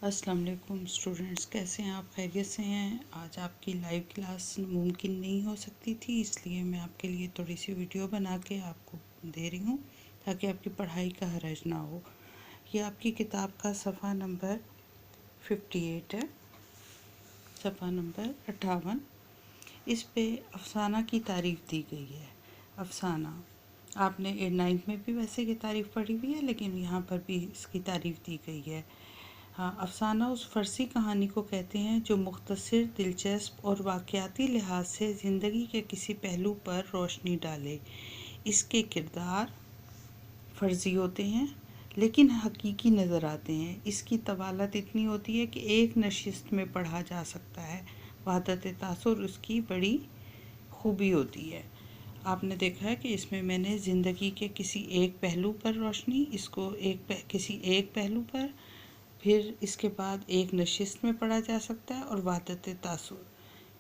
अस्सलाम वालेकुम स्टूडेंट्स, कैसे हैं आप? खैरियत से हैं? आज आपकी लाइव क्लास मुमकिन नहीं हो सकती थी, इसलिए मैं आपके लिए थोड़ी सी वीडियो बना के आपको दे रही हूँ ताकि आपकी पढ़ाई का हरज ना हो। ये आपकी किताब का सफ़ा नंबर 58 है, सफ़ा नंबर 58। इस पे अफसाना की तारीफ़ दी गई है। अफसाना आपने 9th में भी वैसे की तारीफ़ पढ़ी हुई है, लेकिन यहाँ पर भी इसकी तारीफ़ दी गई है। हाँ, अफसाना उस फ़ारसी कहानी को कहते हैं जो मुख्तसर, दिलचस्प और वाक़याती लिहाज से ज़िंदगी के किसी पहलू पर रोशनी डाले। इसके किरदार फ़र्ज़ी होते हैं लेकिन हकीकी नज़र आते हैं। इसकी तवालत इतनी होती है कि एक नशिस्त में पढ़ा जा सकता है। वहदत तासुर उसकी बड़ी खूबी होती है। आपने देखा है कि इसमें मैंने ज़िंदगी के किसी एक पहलू पर रोशनी, इसको किसी एक पहलू पर, फिर इसके बाद एक नशिस्त में पढ़ा जा सकता है और वहदत तासुर।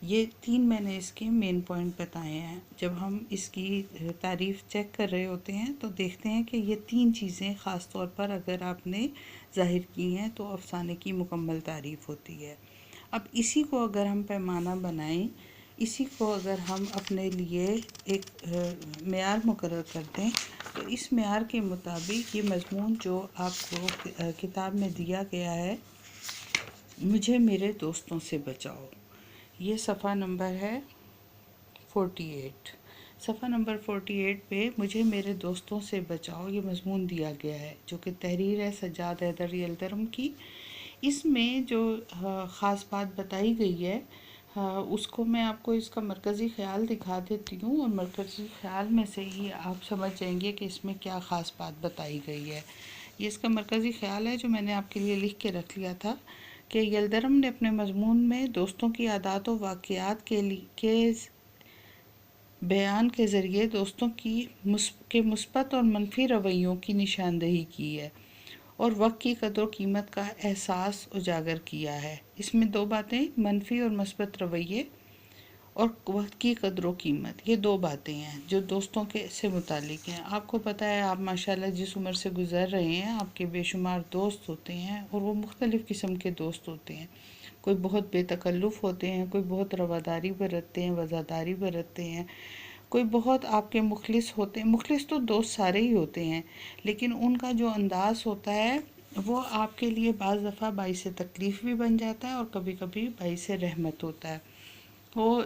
ये 3 मैंने इसके मेन पॉइंट बताए हैं। जब हम इसकी तारीफ़ चेक कर रहे होते हैं तो देखते हैं कि ये 3 चीज़ें ख़ास तौर पर अगर आपने ज़ाहिर की हैं तो अफ़साने की मुकम्मल तारीफ़ होती है। अब इसी को अगर हम पैमाना बनाएं, इसी को अगर हम अपने लिए एक मेयार मुकर्रर कर दें, तो इस मेयार के मुताबिक ये मज़मून जो आपको किताब में दिया गया है, मुझे मेरे दोस्तों से बचाओ, ये सफ़ा नंबर है 48। सफ़ा नंबर 48 पे मुझे मेरे दोस्तों से बचाओ ये मज़मून दिया गया है, जो कि तहरीर है सज्जाद हैदर यल्दरम की। इसमें जो ख़ास बात बताई गई है, उसको मैं आपको इसका मरकज़ी ख़्याल दिखा देती हूँ और मरकज़ी ख़्याल में से ही आप समझ जाएंगे कि इसमें क्या ख़ास बात बताई गई है। ये इसका मरकज़ी ख़्याल है जो मैंने आपके लिए लिख के रख लिया था कि यल्दरम ने अपने मज़मून में दोस्तों की आदात व वाक़यात के बयान के ज़रिए दोस्तों के मुस्बत और मनफी रवैयों की निशानदेही की है और वक्त की कदर कीमत का एहसास उजागर किया है। इसमें 2 बातें, मनफी और मुस्बत रवैये और वक्त की कदर कीमत, ये 2 बातें हैं जो दोस्तों के से मुतालिक हैं। आपको पता है, आप माशाल्लाह जिस उम्र से गुज़र रहे हैं, आपके बेशुमार दोस्त होते हैं और वो मुख्तलिफ़ किस्म के दोस्त होते हैं। कोई बहुत बेतकल्लुफ़ होते हैं, कोई बहुत रवादारी बरतते हैं, वज़ादारी बरतते हैं, कोई बहुत आपके मुखलिस होते हैं। मुखलिस तो दोस्त सारे ही होते हैं, लेकिन उनका जो अंदाज़ होता है वो आपके लिए बाज़ दफ़ा बाइस तकलीफ़ भी बन जाता है और कभी कभी बाइस रहमत होता है। वो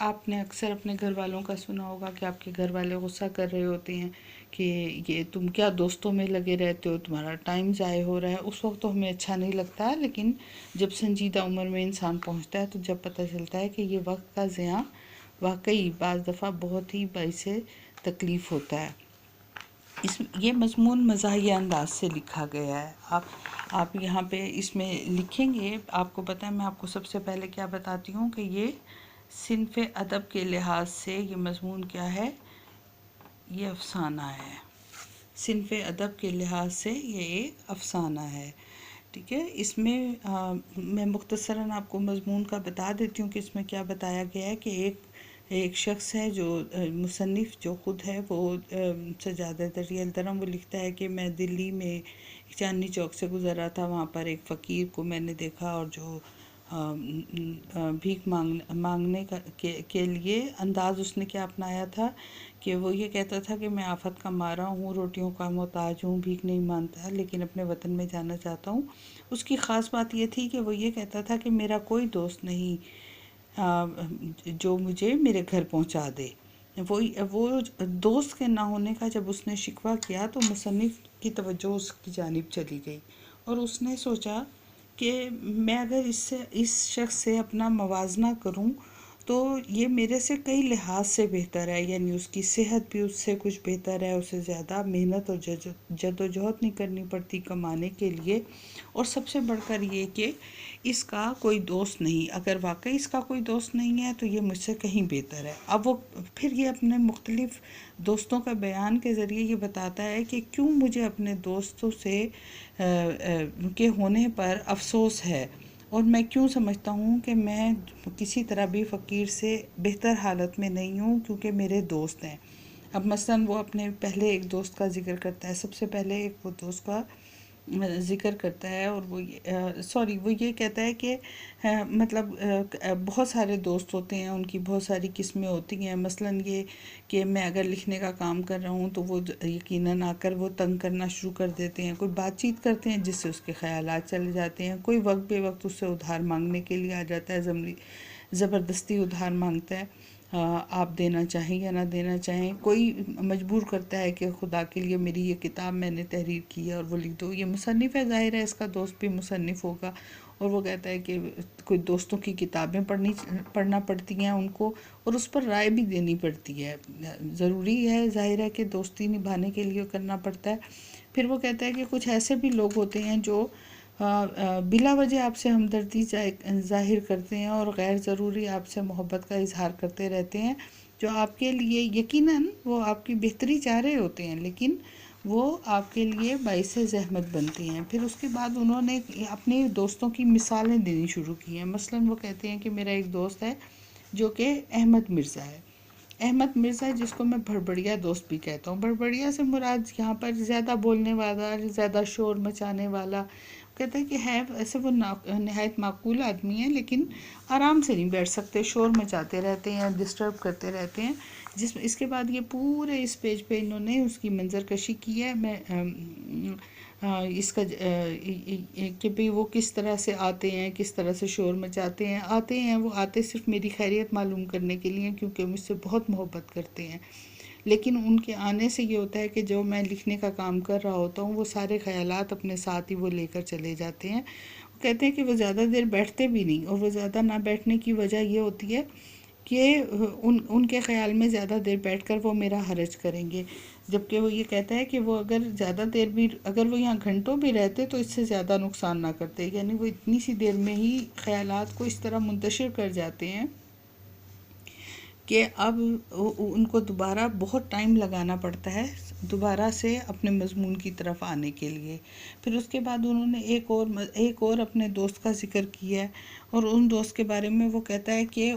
आपने अक्सर अपने घर वालों का सुना होगा कि आपके घर वाले गुस्सा कर रहे होते हैं कि ये तुम क्या दोस्तों में लगे रहते हो, तुम्हारा टाइम ज़ाय हो रहा है। उस वक्त तो हमें अच्छा नहीं लगता, लेकिन जब संजीदा उम्र में इंसान पहुंचता है तो जब पता चलता है कि ये वक्त का ज़िया वाकई बाज़ दफ़ा बहुत ही बाइस तकलीफ़ होता है। ये मज़मून मज़ाहिया अंदाज से लिखा गया है। आप यहाँ पे इसमें लिखेंगे, आपको पता है, मैं आपको सबसे पहले क्या बताती हूँ कि ये सिनफ़ अदब के लिहाज से ये मज़मून क्या है, ये अफ़साना है। सिनफ़ अदब के लिहाज से ये एक अफ़साना है, ठीक है। इसमें मैं मुख्तसरन आपको मज़मून का बता देती हूँ कि इसमें क्या बताया गया है कि एक शख्स है जो मुसन्निफ़ जो ख़ुद है, वो सज्जाद हैदर यल्दरम, वो लिखता है कि मैं दिल्ली में चांदनी चौक से गुज़र रहा था। वहाँ पर एक फ़कीर को मैंने देखा और जो भीख मांगने के लिए अंदाज़ उसने क्या अपनाया था कि वो ये कहता था कि मैं आफत का मारा हूँ, रोटियों का मोहताज हूँ, भीख नहीं मांगता, लेकिन अपने वतन में जाना चाहता हूँ। उसकी ख़ास बात ये थी कि वो ये कहता था कि मेरा कोई दोस्त नहीं जो मुझे मेरे घर पहुँचा दे। वो दोस्त के ना होने का जब उसने शिकवा किया तो मुसन्निफ़ की तवज्जो उसकी जानिब चली गई और उसने सोचा कि मैं अगर इस शख्स से अपना मवाजना करूं तो ये मेरे से कई लिहाज से बेहतर है, यानी उसकी सेहत भी उससे कुछ बेहतर है, उसे ज़्यादा मेहनत और जद्दोजहद नहीं करनी पड़ती कमाने के लिए, और सबसे बढ़कर ये कि इसका कोई दोस्त नहीं। अगर वाकई इसका कोई दोस्त नहीं है तो ये मुझसे कहीं बेहतर है। अब वो फिर ये अपने मुख्तलिफ़ दोस्तों का बयान के ज़रिए ये बताता है कि क्यों मुझे अपने दोस्तों से के होने पर अफसोस है और मैं क्यों समझता हूँ कि मैं किसी तरह भी फ़कीर से बेहतर हालत में नहीं हूँ क्योंकि मेरे दोस्त हैं। अब मसलन वो अपने पहले एक दोस्त का ज़िक्र करता है। सबसे पहले एक वो दोस्त का ज़िक्र करता है, और वो वो ये कहता है कि मतलब बहुत सारे दोस्त होते हैं, उनकी बहुत सारी किस्में होती हैं। मसलन ये कि मैं अगर लिखने का काम कर रहा हूँ तो वो यकीनन आकर वो तंग करना शुरू कर देते हैं। कोई बातचीत करते हैं जिससे उसके ख़यालात चले जाते हैं। कोई वक्त बेवक्त उससे उधार मांगने के लिए आ जाता है, ज़बरदस्ती उधार मांगता है, आप देना चाहें या ना देना चाहें। कोई मजबूर करता है कि खुदा के लिए मेरी ये किताब मैंने तहरीर की है और वो लिख दो। ये मुसन्निफ़ है, ज़ाहिर है इसका दोस्त भी मुसन्निफ़ होगा, और वो कहता है कि कोई दोस्तों की किताबें पढ़ना पड़ती हैं उनको, और उस पर राय भी देनी पड़ती है। ज़रूरी है, ज़ाहिर है कि दोस्ती निभाने के लिए करना पड़ता है। फिर वो कहता है कि कुछ ऐसे भी लोग होते हैं जो बिला वजह आपसे हमदर्दी ज़ाहिर करते हैं और गैर ज़रूरी आपसे मोहब्बत का इजहार करते रहते हैं, जो आपके लिए यकीनन वो आपकी बेहतरी चाह रहे होते हैं, लेकिन वो आपके लिए बाइस ज़हमत बनती हैं। फिर उसके बाद उन्होंने अपने दोस्तों की मिसालें देनी शुरू की हैं। मसलन वो कहते हैं कि मेरा एक दोस्त है जो कि अहमद मिर्ज़ा है। अहमद मिर्ज़ा, जिसको मैं भड़बड़िया दोस्त भी कहता हूँ। भड़बड़िया से मुराद यहाँ पर ज़्यादा बोलने वाला, ज़्यादा शोर मचाने वाला। कहते हैं कि है ऐसे वो नहायत माकूल आदमी है, लेकिन आराम से नहीं बैठ सकते, शोर मचाते रहते हैं, डिस्टर्ब करते रहते हैं। इसके बाद ये पूरे इस पेज पे इन्होंने उसकी मंजरकशी की है। मैं इसका कि भाई वो किस तरह से आते हैं, किस तरह से शोर मचाते हैं। वो आते सिर्फ मेरी खैरियत मालूम करने के लिए, क्योंकि मुझसे बहुत मोहब्बत करते हैं। लेकिन उनके आने से ये होता है कि जो मैं लिखने का काम कर रहा होता हूँ वो सारे ख़यालात अपने साथ ही वो लेकर चले जाते हैं। वो कहते हैं कि वो ज़्यादा देर बैठते भी नहीं, और वो ज़्यादा ना बैठने की वजह ये होती है कि उनके ख़्याल में ज़्यादा देर बैठकर वो मेरा हर्ज करेंगे। जबकि वो ये कहता है कि वो अगर ज़्यादा देर भी, अगर वो यहाँ घंटों भी रहते तो इससे ज़्यादा नुकसान ना करते। यानी वो इतनी सी देर में ही ख़यालात को इस तरह मुंतशिर कर जाते हैं कि अब उनको दोबारा बहुत टाइम लगाना पड़ता है दोबारा से अपने मज़मून की तरफ आने के लिए। फिर उसके बाद उन्होंने एक और अपने दोस्त का ज़िक्र किया है, और उन दोस्त के बारे में वो कहता है कि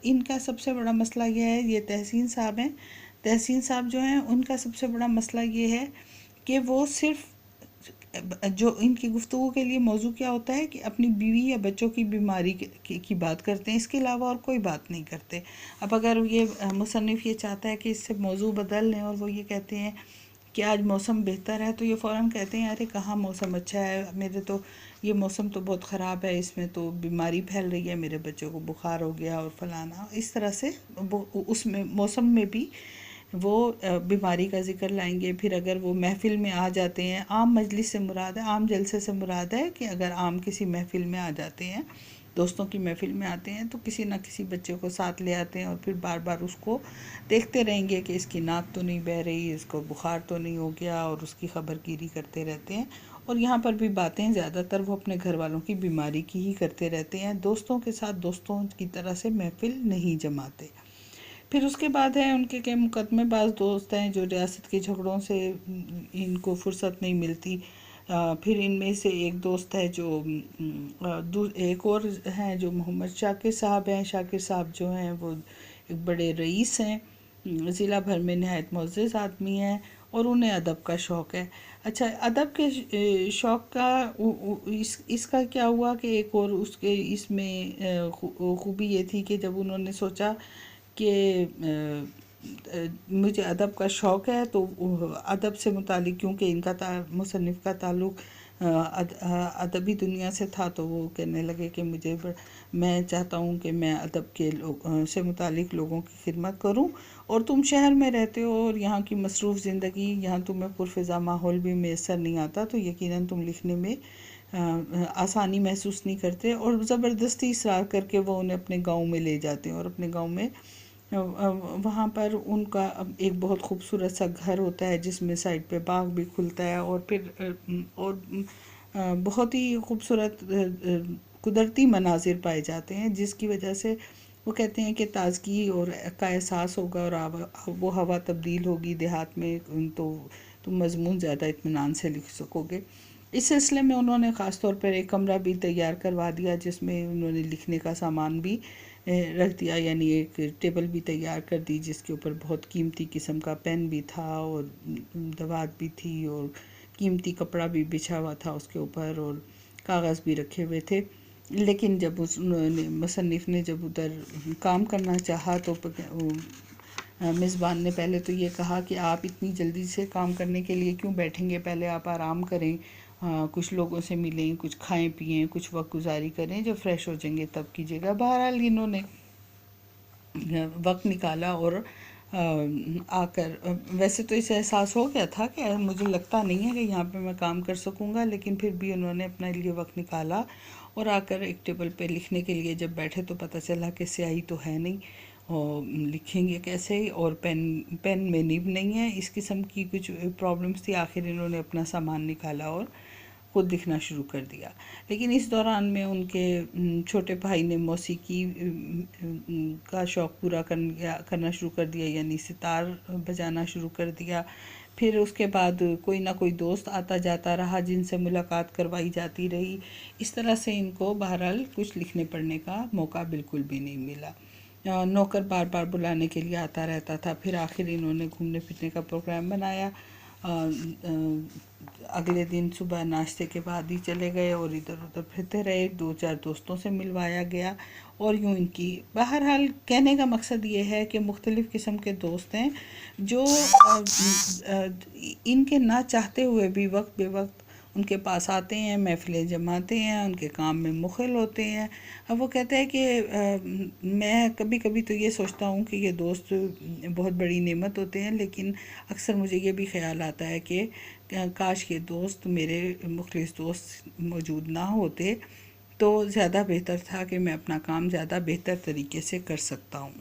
इनका सबसे बड़ा मसला यह है, ये तहसीन साहब हैं। तहसीन साहब जो हैं, उनका सबसे बड़ा मसला ये है कि वो सिर्फ़ जो इनकी गुफ्तगू के लिए मौजू क्या होता है कि अपनी बीवी या बच्चों की बीमारी की बात करते हैं, इसके अलावा और कोई बात नहीं करते। अब अगर ये मुसन्निफ़ ये चाहता है कि इससे मौजू बदल लें और वो ये कहते हैं कि आज मौसम बेहतर है, तो ये फ़ौरन कहते हैं अरे कहाँ मौसम अच्छा है, मेरे तो ये मौसम तो बहुत ख़राब है, इसमें तो बीमारी फैल रही है, मेरे बच्चों को बुखार हो गया और फलाना। इस तरह से उसमें मौसम में भी वो बीमारी का ज़िक्र लाएंगे। फिर अगर वो महफ़िल में आ जाते हैं, आम मजलिस से मुराद है, आम जलसे से मुराद है कि अगर आम किसी महफ़िल में आ जाते हैं, दोस्तों की महफ़िल में आते हैं, तो किसी ना किसी बच्चे को साथ ले आते हैं और फिर बार बार उसको देखते रहेंगे कि इसकी नाक तो नहीं बह रही, इसको बुखार तो नहीं हो गया, और उसकी खबरगिरी करते रहते हैं। और यहाँ पर भी बातें ज़्यादातर वो अपने घर वालों की बीमारी की ही करते रहते हैं। दोस्तों के साथ दोस्तों की तरह से महफ़िल नहीं जमाते। फिर उसके बाद है उनके के मुकदमेबाज दोस्त हैं, जो रियासत के झगड़ों से इनको फुर्सत नहीं मिलती। फिर इनमें से एक दोस्त है जो एक और हैं जो मोहम्मद शाकिर साहब हैं। शाकिर साहब जो हैं वो एक बड़े रईस हैं, ज़िला भर में नहायत मुअज़्ज़ज़ आदमी हैं, और उन्हें अदब का शौक़ है। अच्छा, अदब के शौक़ का इसका क्या हुआ कि एक और उसके इसमें खूबी ये थी कि जब उन्होंने सोचा कि मुझे अदब का शौक़ है, तो अदब से मुतालिक, क्योंकि इनका मुसन्निफ़ का ताल्लुक़ अदबी दुनिया से था, तो वो कहने लगे कि मैं चाहता हूँ कि मैं अदब के से मुतालिक लोगों की खिदमत करूँ, और तुम शहर में रहते हो और यहाँ की मसरूफ़ ज़िंदगी, यहाँ तुम्हें पुरफ़िज़ा माहौल भी मैसर नहीं आता, तो यकीनन तुम लिखने में आसानी महसूस नहीं करते। और ज़बरदस्ती इसरार करके वो उन्हें अपने गाँव में ले जाते हैं, और अपने गाँव में वहाँ पर उनका एक बहुत खूबसूरत सा घर होता है जिसमें साइड पे बाग भी खुलता है, और फिर और बहुत ही खूबसूरत कुदरती मनाजिर पाए जाते हैं, जिसकी वजह से वो कहते हैं कि ताजगी और का एहसास होगा, और वो हवा तब्दील होगी देहात में, तो तुम मज़मून ज़्यादा इत्मीनान से लिख सकोगे। इस सिलसिले में उन्होंने ख़ास तौर पर एक कमरा भी तैयार करवा दिया, जिसमें उन्होंने लिखने का सामान भी रख दिया। यानी एक टेबल भी तैयार कर दी जिसके ऊपर बहुत कीमती किस्म का पेन भी था, और दवात भी थी, और कीमती कपड़ा भी बिछा हुआ था उसके ऊपर और कागज़ भी रखे हुए थे। लेकिन जब उन्होंने मुसन्निफ़ ने जब उधर काम करना चाहा तो मेज़बान ने पहले तो ये कहा कि आप इतनी जल्दी से काम करने के लिए क्यों बैठेंगे, पहले आप आराम करें, कुछ लोगों से मिलें, कुछ खाएं पिएं, कुछ वक्त गुजारी करें, जब फ्रेश हो जाएंगे तब कीजिएगा। बहरहाल इन्होंने वक्त निकाला और आकर वैसे तो इसे एहसास हो गया था कि मुझे लगता नहीं है कि यहाँ पे मैं काम कर सकूँगा, लेकिन फिर भी उन्होंने अपने लिए वक्त निकाला और आकर एक टेबल पे लिखने के लिए जब बैठे तो पता चला कि स्याही तो है नहीं और लिखेंगे कैसे, और पेन में निब नहीं है, इस किस्म की कुछ प्रॉब्लम्स थी। आखिर इन्होंने अपना सामान निकाला और खुद लिखना शुरू कर दिया। लेकिन इस दौरान में उनके छोटे भाई ने मौसीकी का शौक़ पूरा करना शुरू कर दिया, यानी सितार बजाना शुरू कर दिया। फिर उसके बाद कोई ना कोई दोस्त आता जाता रहा जिनसे मुलाकात करवाई जाती रही। इस तरह से इनको बहरहाल कुछ लिखने पढ़ने का मौका बिल्कुल भी नहीं मिला। नौकर बार बार बुलाने के लिए आता रहता था। फिर आखिर इन्होंने घूमने फिरने का प्रोग्राम बनाया। अगले दिन सुबह नाश्ते के बाद ही चले गए और इधर उधर फिरते रहे, 2-4 दोस्तों से मिलवाया गया और यूँ इनकी बहरहाल कहने का मकसद ये है कि मुख्तलिफ़ किस्म के दोस्त हैं जो इनके ना चाहते हुए भी वक्त बेवक्त उनके पास आते हैं, महफ़िलें जमाते हैं, उनके काम में मुखिल होते हैं। अब वो कहते हैं कि मैं कभी कभी तो ये सोचता हूँ कि ये दोस्त बहुत बड़ी नेमत होते हैं, लेकिन अक्सर मुझे ये भी ख़्याल आता है कि काश ये दोस्त मेरे मुखलिस दोस्त मौजूद ना होते तो ज़्यादा बेहतर था कि मैं अपना काम ज़्यादा बेहतर तरीके से कर सकता हूँ।